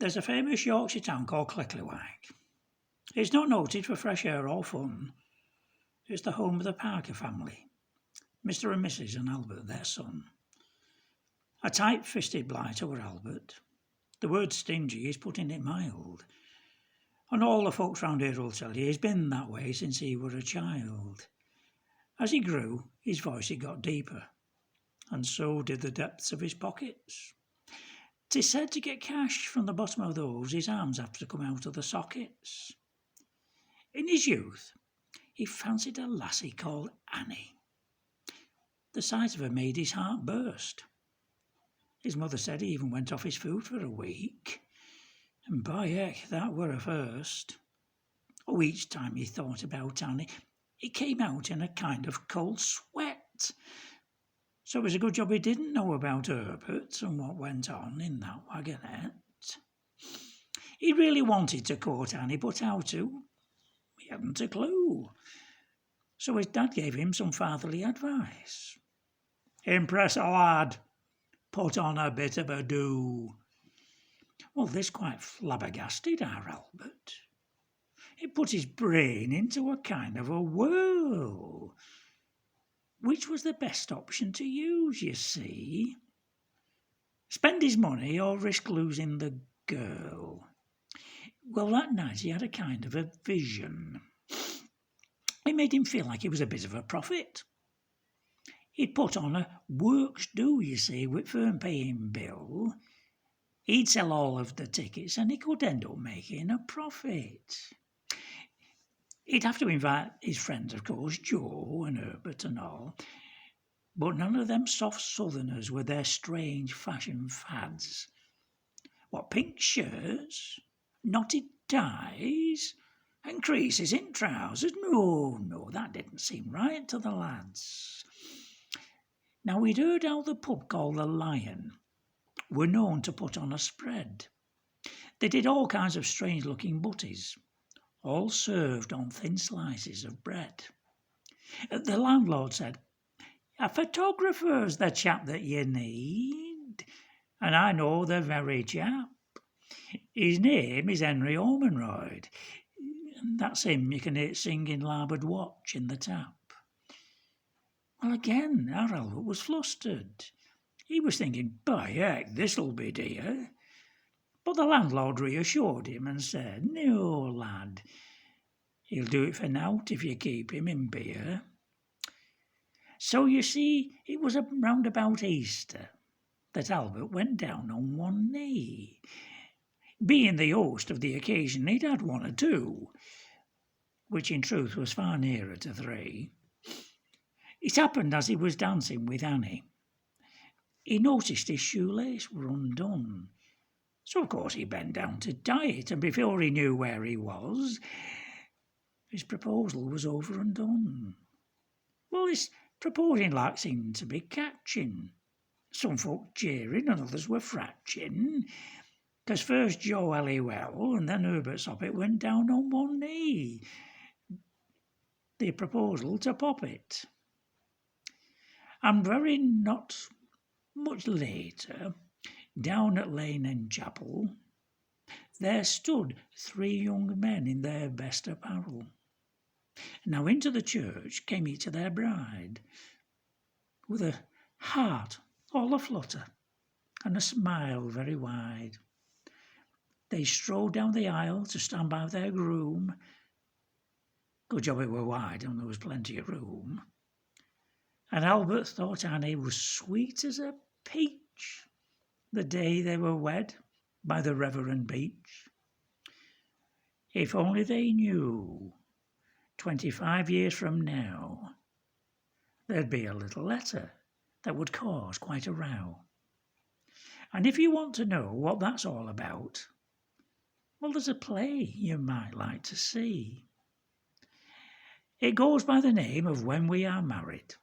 There's a famous Yorkshire town called Clicklywag. It's not noted for fresh air or fun. It's the home of the Parker family, Mr. and Mrs. and Albert, their son. A tight-fisted blighter were Albert. The word stingy is putting it mild. And all the folks round here will tell you he's been that way since he were a child. As he grew, his voice got deeper, and so did the depths of his pockets. 'Tis said to get cash from the bottom of those, his arms have to come out of the sockets. In his youth, he fancied a lassie called Annie. The sight of her made his heart burst. His mother said he even went off his food for a week, and by heck, that were a first. Oh, each time he thought about Annie, it came out in a kind of cold sweat. So it was a good job he didn't know about Herbert and what went on in that wagonette. He really wanted to court Annie, but how to? He hadn't a clue. So his dad gave him some fatherly advice. Impress a lad, put on a bit of a do. Well, this quite flabbergasted our Albert. It put his brain into a kind of a whirl. Which was the best option to use, you see? Spend his money or risk losing the girl? Well, that night he had a kind of a vision. It made him feel like he was a bit of a prophet. He'd put on a works do, you see, with firm paying bill. He'd sell all of the tickets and he could end up making a profit. He'd have to invite his friends, of course, Joe and Herbert and all, but none of them soft southerners with their strange fashion fads. What, pink shirts, knotted ties, and creases in trousers? No, that didn't seem right to the lads. Now, we'd heard how the pub called the Lion were known to put on a spread. They did all kinds of strange-looking butties, all served on thin slices of bread. The landlord said, "A photographer's the chap that you need, and I know the very chap. His name is Henry Ormonroyd. That's him you can hear singing Larboard Watch in the tap." Well, again, our Albert was flustered. He was thinking, by heck, this'll be dear. But the landlord reassured him and said, "No, lad, he'll do it for nought if you keep him in beer." So you see, it was round about Easter that Albert went down on one knee. Being the host of the occasion, he'd had one or two, which in truth was far nearer to three. It happened as he was dancing with Annie. He noticed his shoelace were undone. So, of course, he bent down to tie it, and before he knew where he was, his proposal was over and done. Well, this proposing like seemed to be catching. Some folk cheering and others were fratching, 'cause first Joe Halliwell and then Herbert Soppet went down on one knee. The proposal to pop it. And very not much later, down at Lane End Chapel, there stood three young men in their best apparel. Now into the church came each of their bride, with a heart all aflutter and a smile very wide. They strode down the aisle to stand by their groom. Good job it were wide and there was plenty of room. And Albert thought Annie was sweet as a peach the day they were wed by the Reverend Beach. If only they knew, 25 years from now, there'd be a little letter that would cause quite a row. And if you want to know what that's all about, well, there's a play you might like to see. It goes by the name of When We Are Married,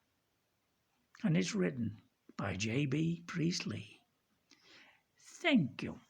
and it's written by J.B. Priestley. Thank you.